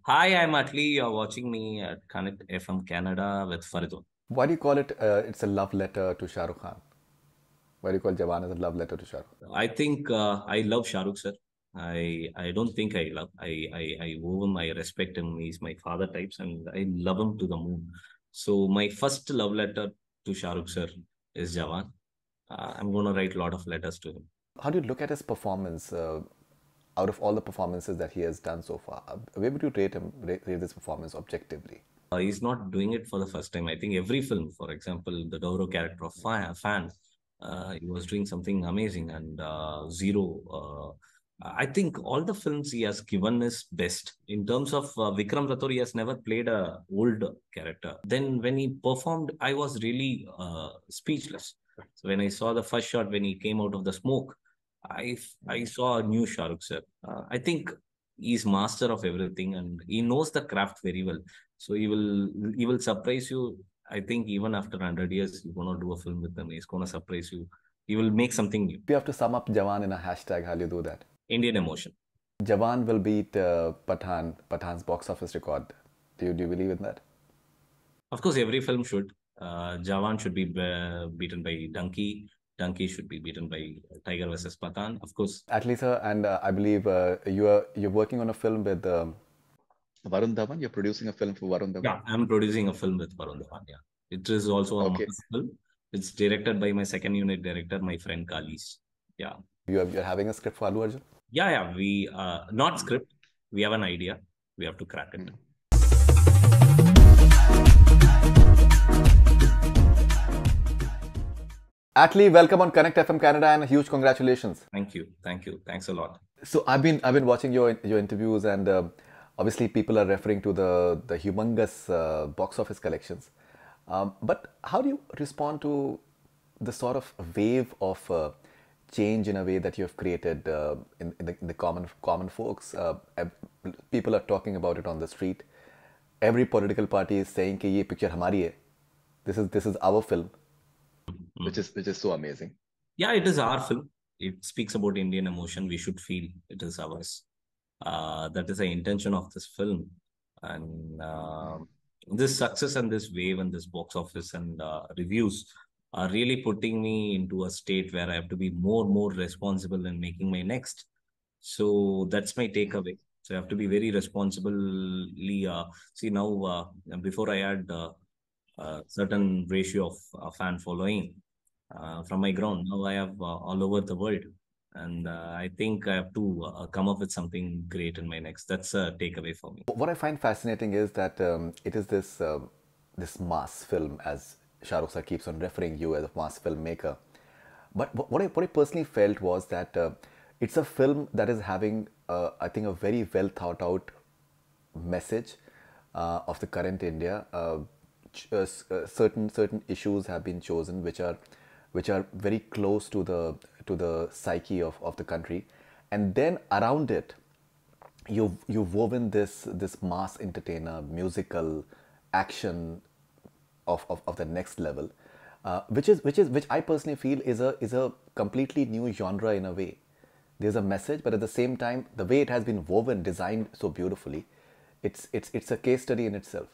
Hi, I'm Atlee. You're watching me at Connect FM Canada with Faridoon. Why do you call it? It's a love letter to Shah Rukh Khan. Why do you call Jawan as a love letter to Shah Rukh? I think I love Shah Rukh, sir. I don't think I love. I owe him. I respect him. He's my father types, and I love him to the moon. So my first love letter to Shah Rukh, sir, is Jawan. I'm gonna write a lot of letters to him. How do you look at his performance out of all the performances that he has done so far? Where would you rate him? Rate this performance objectively? He's not doing it for the first time. I think every film, for example, the Doro character of Fan, he was doing something amazing. And Zero, I think all the films he has given his best. In terms of Vikram Rathore, he has never played a old character. Then when he performed, I was really speechless. So when I saw the first shot when he came out of the smoke, I saw a new Shah Rukh sir. I think he's master of everything and he knows the craft very well. So he will surprise you. I think even after 100 years, you're gonna do a film with him. He's gonna surprise you. He will make something new. If you have to sum up Jawan in a hashtag, how do you do that? Indian emotion. Jawan will beat Pathan's box office record. Do you believe in that? Of course, every film should. Jawan should be beaten by Donkey. Donkey should be beaten by Tiger versus Pathan. Of course. Atlee sir, and I believe you're working on a film with Varun Dhawan. You're producing a film for Varun Dhawan. Yeah, I'm producing a film with Varun Dhawan. Yeah, it is also a Okay, mass film. It's directed by my second unit director, my friend Kalis. Yeah, you're having a script for Allu Arjun. yeah. We not script. We have an idea. We have to crack it. Mm. Atlee, welcome on Connect FM Canada and huge congratulations. Thank you. Thank you. Thanks a lot. So I've been watching your interviews and obviously people are referring to the humongous box office collections. But how do you respond to the sort of wave of change in a way that you have created in the common folks? People are talking about it on the street. Every political party is saying कि ये picture हमारी है. This is our film, Mm. which is so amazing. Yeah, it is our film. It speaks about Indian emotion. We should feel it is ours. That is the intention of this film. And this success and this wave and this box office and reviews are really putting me into a state where I have to be more responsible in making my next. So that's my takeaway. So I have to be very responsibly. See now, before I had a certain ratio of fan following from my ground. Now I have all over the world, and I think I have to come up with something great in my next. That's a takeaway for me. What I find fascinating is that it is this mass film, as Shah Rukh sir keeps on referring you as a mass filmmaker. But what I personally felt was that it's a film that is having, I think, a very well thought out message of the current India. Certain issues have been chosen which are very close to the psyche of the country, and then around it you've woven this mass entertainer musical action of the next level, which I personally feel is a completely new genre in a way. There's a message, but at the same time, the way it has been woven, designed so beautifully, it's a case study in itself.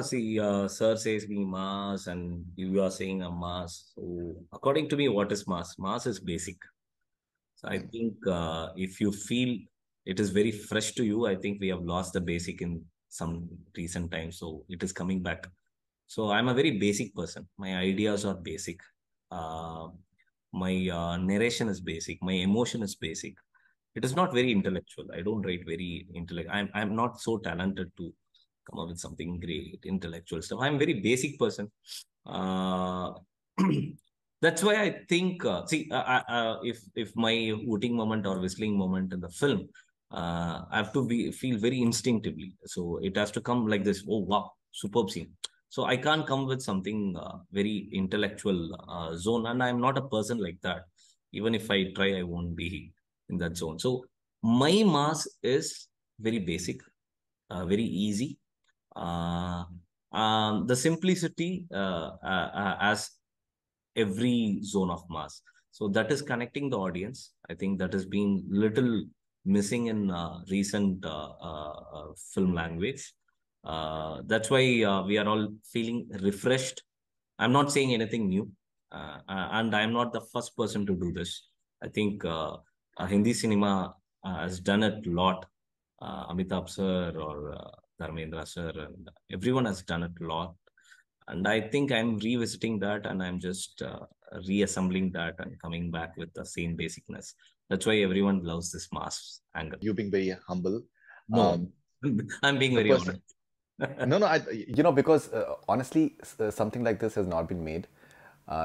See, sir says me mass, and you are saying a mass. So, according to me, what is mass? Mass is basic. So, I think if you feel it is very fresh to you, I think we have lost the basic in some recent times. So, it is coming back. So I'm a very basic person. My ideas are basic. Uh, my narration is basic. My emotion is basic. It is not very intellectual. I don't write very intellect. I'm not so talented to come up with something great intellectual stuff. I'm a very basic person. Uh, that's why I think. If my hooting moment or whistling moment in the film, I have to be feel very instinctively. So it has to come like this. Oh wow, superb scene. So I can't come with something very intellectual zone, and I'm not a person like that. Even if I try, I won't be in that zone. So my mass is very basic, very easy. Uh, the simplicity as every zone of mass. So that is connecting the audience. I think that has been little missing in recent film language. That's why we are all feeling refreshed. I'm not saying anything new, and I'm not the first person to do this. I think Hindi cinema has done it a lot. Amitabh sir or Dharmendra sir, and everyone has done it a lot. And I think I'm revisiting that, and I'm just reassembling that and coming back with the same basicness. That's why everyone loves this mass angle. You being very humble. No, Um, I'm being the very person, honest. no, no, because honestly, something like this has not been made.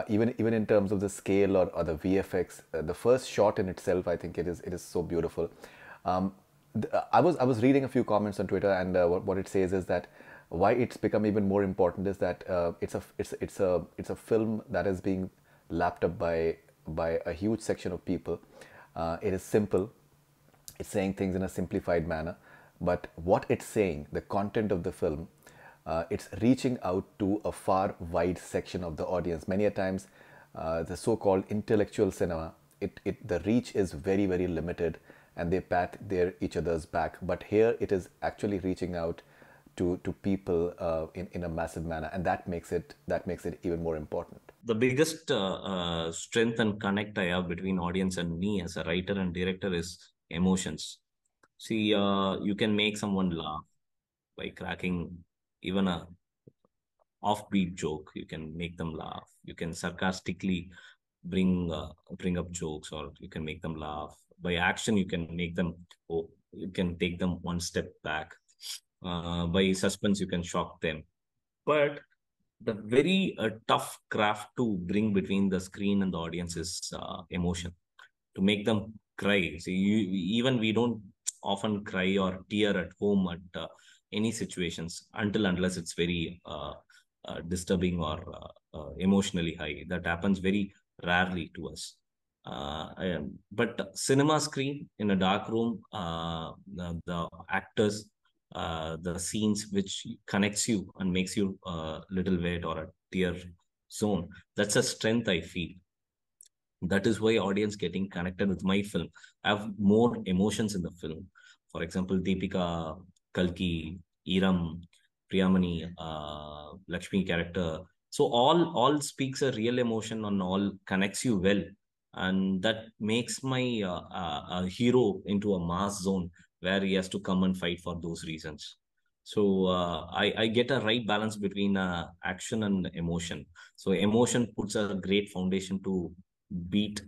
Even in terms of the scale or the VFX, the first shot in itself, I think it is so beautiful. Um, I was reading a few comments on Twitter, and what it says is that why it's become even more important is that it's a film that is being lapped up by a huge section of people. It is simple, it's saying things in a simplified manner, but what it's saying, the content of the film, it's reaching out to a far wide section of the audience. Many a times, the so-called intellectual cinema, the reach is very, very limited, and they pat each other's back. But here, it is actually reaching out to people in a massive manner, and that makes it even more important. The biggest strength and connect I have between audience and me as a writer and director is emotions. See, you can make someone laugh by cracking even a offbeat joke. You can make them laugh. You can sarcastically bring up jokes, or you can make them laugh. By action, you can make them. Oh, you can take them one step back. By suspense, you can shock them. But the very tough craft to bring between the screen and the audience is emotion, to make them cry. See, even we don't often cry or tear at home at any situations until unless it's very disturbing or emotionally high. That happens very rarely to us. But cinema screen in a dark room, the actors, the scenes which connects you and makes you a little wet or a tear zone. That's a strength I feel. That is why audience getting connected with my film. I have more emotions in the film. For example, Deepika, Kalki, Iram, Priyamani, Lakshmi character. So all speaks a real emotion and all connects you well, and that makes my hero into a mass zone where he has to come and fight for those reasons. So I get a right balance between action and emotion. So emotion puts a great foundation to beat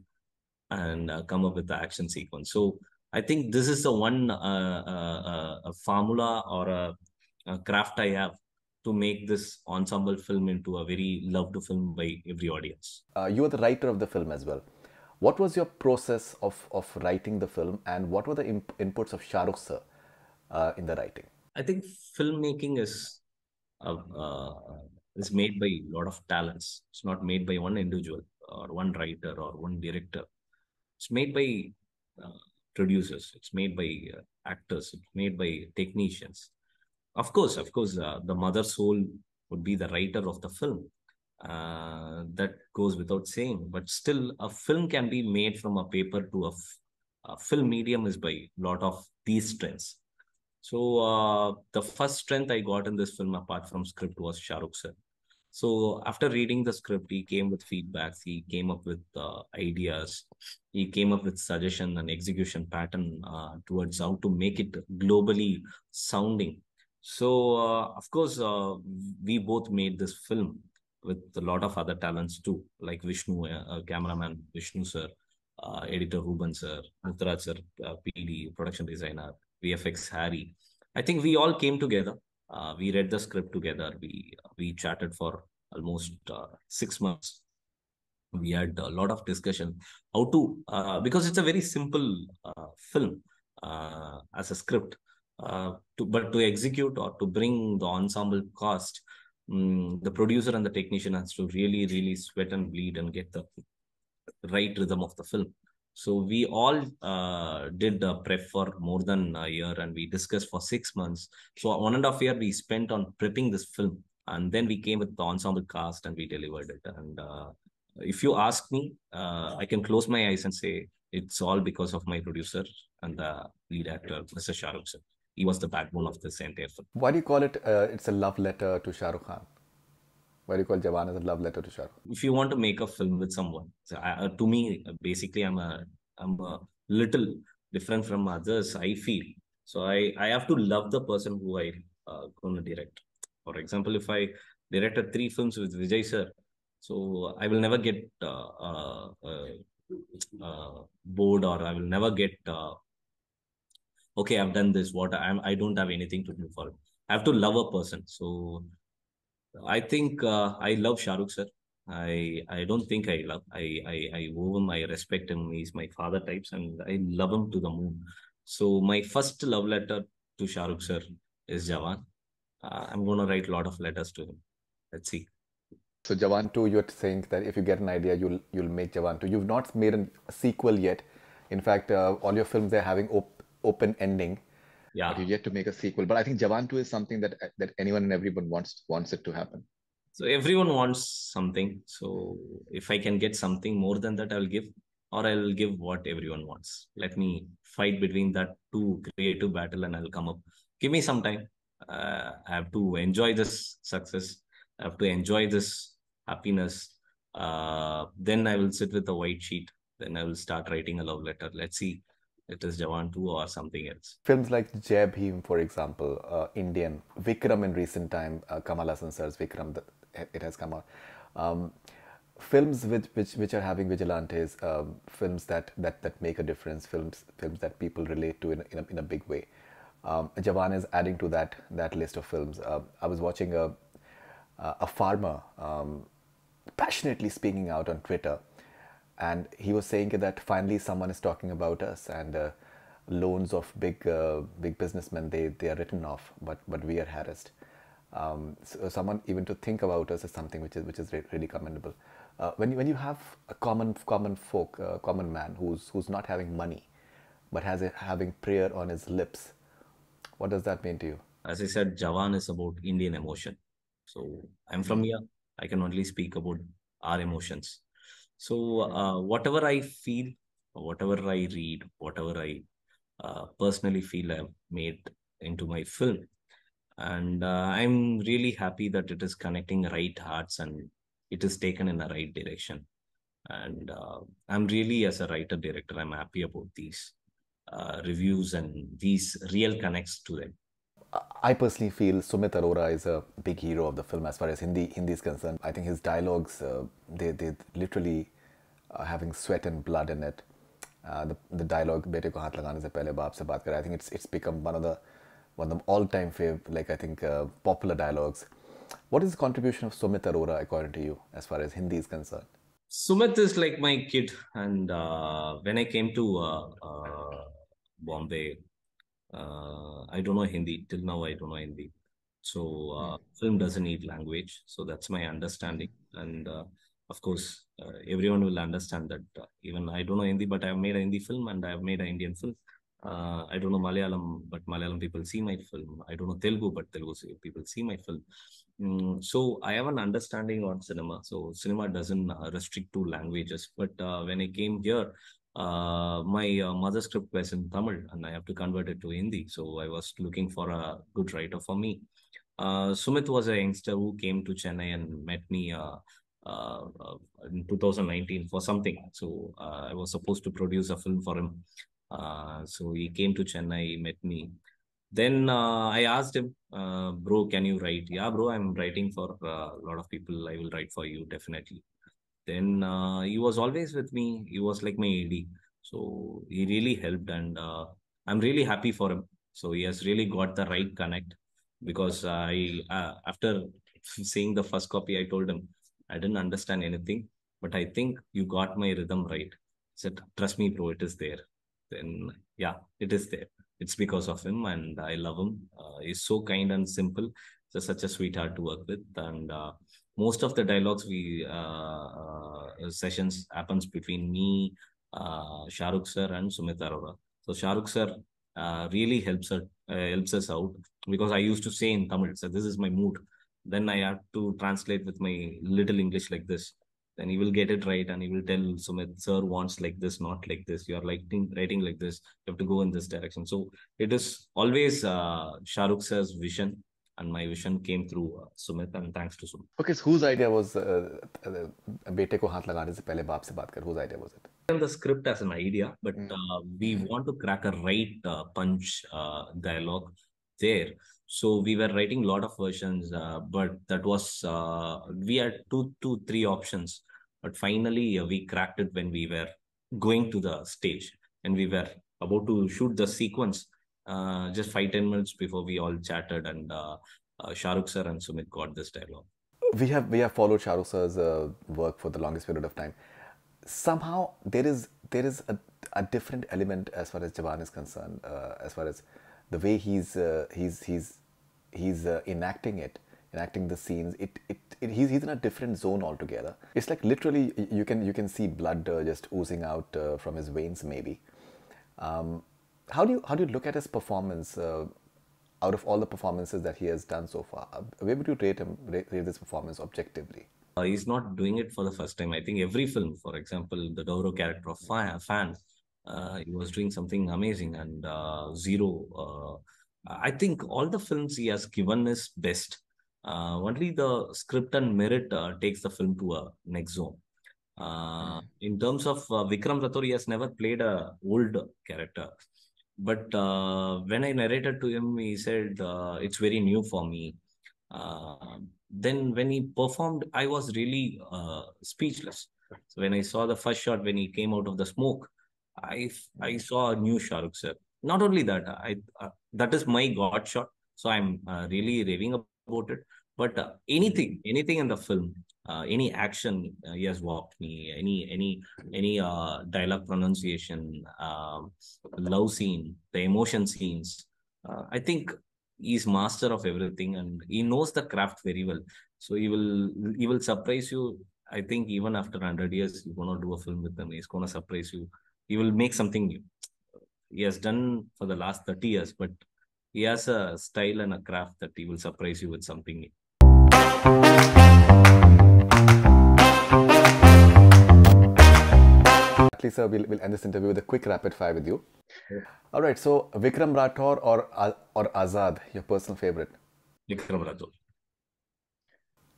and come up with the action sequence. So I think this is the one a formula or a craft I have to make this ensemble film into a very loved film by every audience. You are the writer of the film as well. What was your process of writing the film, and what were the inputs of Shah Rukh sir in the writing? I think filmmaking is made by a lot of talents. It's not made by one individual or one writer or one director. It's made by uh, producers. It's made by actors. It's made by technicians. Of course, the mother soul would be the writer of the film. That goes without saying. But still, a film can be made from a paper to a film medium is by a lot of these strengths. So the first strength I got in this film, apart from script, was Shah Rukh sir. So after reading the script, he came with feedbacks. He came up with ideas. He came up with suggestion and execution pattern towards how to make it globally sounding. So of course, we both made this film with a lot of other talents too, like Vishnu, cameraman Vishnu sir, editor Ruben sir, Muthraj sir, PD, production designer, VFX Harry. I think we all came together. We read the script together. We chatted for almost 6 months. We had a lot of discussion how to because it's a very simple film as a script. But to execute or to bring the ensemble cast, the producer and the technician has to really sweat and bleed and get the right rhythm of the film. So we all did prep for more than a year, and we discussed for 6 months. So 1.5 year we spent on prepping this film, and then we came with the ensemble cast and we delivered it. And if you ask me, I can close my eyes and say it's all because of my producer and the lead actor, Mr. Shah Rukh sir. He was the backbone of this entire film. Why do you call it? It's a love letter to Shah Rukh Khan. Why do you call Jawan as a love letter to Shah Rukh? If you want to make a film with someone, so to me, basically, I'm a little different from others. I feel so. I have to love the person who I going to direct. For example, if I directed three films with Vijay sir, so I will never get bored, or I will never get okay. I've done this. What I don't have anything to do for it. I have to love a person. So I think I love Shah Rukh sir. I don't think I love. I owe him. I respect him. He's my father types, and I love him to the moon. So my first love letter to Shah Rukh sir is Jawan. I'm gonna write a lot of letters to him. Let's see. So Jawan 2, you're saying that if you get an idea, you'll make Jawan 2. You've not made a sequel yet. In fact, all your films they're having open ending, but Yeah. you're yet to make a sequel. But I think Jawan 2 is something that anyone and everyone wants it to happen. So everyone wants something. So if I can get something more than that, I'll give, or I'll give what everyone wants. Let me fight between that two creative battle, and I'll come up. Give me some time. I have to enjoy this success. I have to enjoy this happiness. Then I will sit with a white sheet. Then I will start writing a love letter. Let's see, it is Jawan 2 or something else. Films like Jai Bhim, for example, Indian, Vikram in recent time, Kamal Hassan sir's Vikram, it has come out. Um, Films which are having vigilantes, films that make a difference, films that people relate to in a big way. Jawan is adding to that list of films. I was watching a farmer passionately speaking out on Twitter, and he was saying that finally someone is talking about us, and loans of big businessmen they are written off, but we are harassed. So someone even to think about us is something which is really commendable. When you have a common man who's not having money, but having prayer on his lips, what does that mean to you? As I said, Jawan is about Indian emotion. So I'm from here. I can only speak about our emotions. So whatever I feel, whatever I read, whatever I personally feel, I've made into my film. And I'm really happy that it is connecting right hearts, and it is taken in the right direction. And I'm really, as a writer director, I'm happy about these reviews and these real connects to them. I personally feel Sumit Arora is a big hero of the film as far as Hindi is concerned. I think his dialogues they literally having sweat and blood in it. The dialogue "बेटे को हाथ लगाने से पहले बाप से बात करें." I think it's become one of the all-time favorite, like I think popular dialogues. What is the contribution of Sumit Arora according to you as far as Hindi is concerned? Sumit is like my kid, and when I came to Bombay, I don't know Hindi till now. I don't know Hindi, so film doesn't need language. So that's my understanding, and of course, everyone will understand that. Even I don't know Hindi, but I have made a Hindi film, and I have made an Indian film. I don't know Malayalam, but Malayalam people see my film. I don't know Telugu, but people see my film. So I have an understanding on cinema. So cinema doesn't restrict to languages. But when I came here, my mother script was in Tamil, and I have to convert it to Hindi. So I was looking for a good writer for me. Sumit was a youngster who came to Chennai and met me in 2019 for something. So I was supposed to produce a film for him. So he came to Chennai, met me. Then I asked him, bro, can you write? Yeah, bro, I'm writing for a lot of people. I will write for you, definitely. Then he was always with me. He was like my AD. So he really helped, and I'm really happy for him. So he has really got the right connect, because after seeing the first copy, I told him I didn't understand anything, but I think you got my rhythm right. He said, trust me, bro, it is there. Then yeah, it is there. It's because of him, and I love him. He's so kind and simple. Just such a sweetheart to work with, and most of the dialogues we sessions happens between me, Shah Rukh sir, and Sumit Arora. So Shah Rukh sir really helps us out, because I used to say in Tamil, so this is my mood. Then I have to translate with my little English like this. then he will get it right and he will tell Sumit, sir wants like this, not like this. You are writing like this. You have to go in this direction. So it is always Shah Rukh sir's vision, and my vision came through Sumit, and thanks to Sumit. Okay, so whose idea was बेटे को हाथ लगाने से पहले बाप से बात कर? Whose idea was it? In the script as an idea, but we Mm. want to crack a right punch dialogue there. So we were writing a lot of versions, but that was we had two, three options. But finally, we cracked it when we were going to the stage and we were about to shoot the sequence. Just 5-10 minutes before we all chatted, and Shah Rukh sir and Sumit got this dialogue. We have followed Shah Rukh sir's work for the longest period of time. Somehow there is a different element as far as Jawan is concerned, as far as the way he's enacting the scenes. He's in a different zone altogether. It's like literally you can see blood just oozing out from his veins maybe. How do you look at his performance? Out of all the performances that he has done so far, where would you rate this performance objectively? He's not doing it for the first time. I think every film, for example, the Gaurav character of Fan, he was doing something amazing, and Zero. I think all the films he has given his best. Only the script and merit takes the film to a next zone. In terms of Vikram Rathore, he has never played a old character. But when I narrated to him, he said, it's very new for me. Then when he performed, I was really speechless. So when I saw the first shot, when he came out of the smoke, I saw a new Shah Rukh sir. Not only that, that is my God shot. So I'm really raving about it. But anything in the film, any action he has walked me, any dialogue pronunciation, love scene, the emotion scenes. I think he's master of everything and he knows the craft very well. So he will surprise you. I think even after 100 years, you're gonna do a film with him. He's gonna surprise you. He will make something new. He has done for the last 30 years, but he has a style and a craft that he will surprise you with something new. Atlee sir, we'll end this interview with a quick rapid fire with you. Yeah. All right, so Vikram Rathore or Azad, your personal favorite? Vikram Rathore.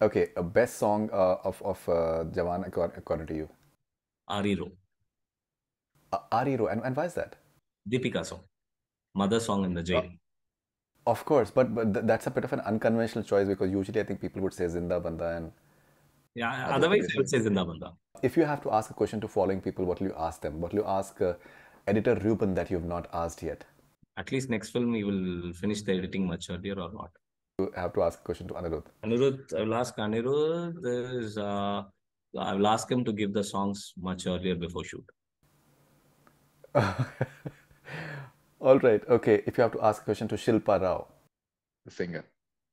Okay, a best song of Jawan according to you? Ariro. Ariro, and why is that? Deepika song. Mother song in the jail. Of course, but that's a bit of an unconventional choice because usually I think people would say Zinda Banda and Yeah, otherwise I would say Zinda Banda. If you have to ask a question to following people, what will you ask them? What will you ask editor Ruben that you have not asked yet? At least next film we will finish the editing much earlier or not. You have to ask a question to Anirudh. Anirudh, I will ask Anirudh. I will ask him to give the songs much earlier before shoot. All right. Okay. If you have to ask a question to Shilpa Rao, the singer.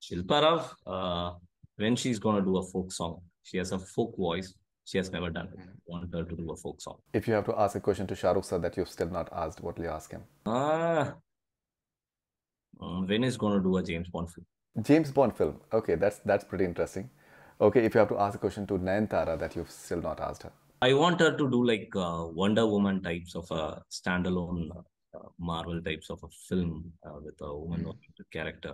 Shilpa Rao, when she's gonna do a folk song, she has a folk voice. She has never done it. I want her to do a folk song. If you have to ask a question to Shah Rukh sir that you've still not asked, what will you ask him? When is gonna do a James Bond film? James Bond film. Okay, that's pretty interesting. Okay, if you have to ask a question to Nayanthara that you've still not asked her. I want her to do like Wonder Woman types of a standalone Marvel types of a film with a woman-oriented character.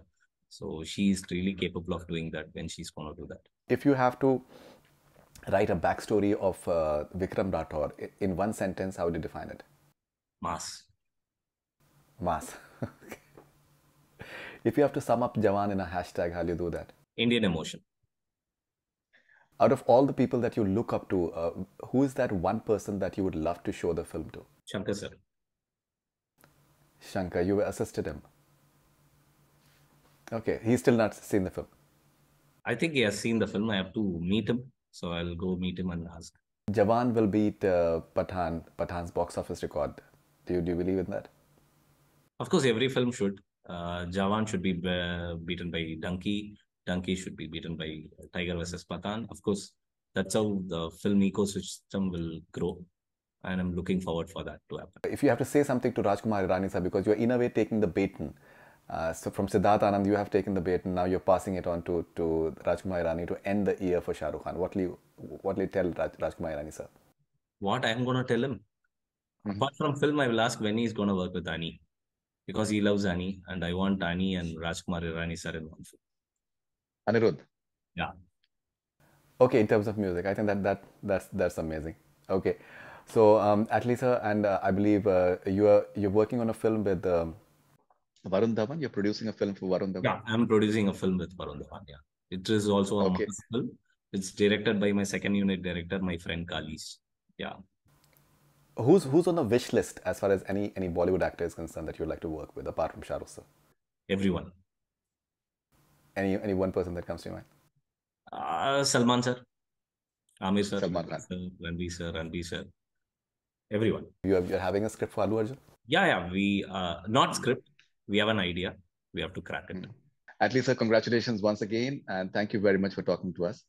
So she's really capable of doing that when she's gonna do that. If you have to write a backstory of Vikram Rathore in one sentence, how would you define it? Mass. Mass. If you have to sum up Jawan in a hashtag, how do you do that? Indian emotion. Out of all the people that you look up to, who is that one person that you would love to show the film to? Shankar sir. Shankar, you assisted him. Okay, he's still not seen the film. I think he has seen the film. I have to meet him. So I'll go meet him and ask. Jawan will beat Pathan's box office record. Do you believe in that? Of course, every film should. Jawan should be beaten by Donkey. Donkey should be beaten by Tiger versus Pathan. Of course, that's how the film ecosystem will grow. And I'm looking forward for that to happen. If you have to say something to Rajkumar Irani sir, because you're in a way taking the baton So from Siddharth Anand, you have taken the bait, and now you're passing it on to Rajkumar Irani to end the year for Shah Rukh Khan. What will you tell Rajkumar Irani, sir? What I'm going to tell him? Mm-hmm. Apart from film, I will ask when he's going to work with Ani because he loves Ani, and I want Ani and Rajkumar Irani sir in one film. Anirudh. Yeah. Okay, in terms of music, I think that's amazing. Okay, so Atlee sir, and I believe you're working on a film with Varun Dhawan. You're producing a film for Varun Dhawan. Yeah, I'm producing a film with Faridoon Shahryar. Yeah. It is also a Okay. mass film. It's directed by my second unit director, my friend Kalis. Yeah. Who's on the wish list as far as any Bollywood actor is concerned that you'd like to work with apart from Shah Rukh sir? Everyone. Any one person that comes to your mind? Salman sir, Amir sir, Salman Khan. Ranveer sir, Ranveer sir. Everyone. You're having a script for Allu Arjun? Yeah. We not script. We have an idea. We have to crack it. Atlee sir, congratulations once again, and thank you very much for talking to us.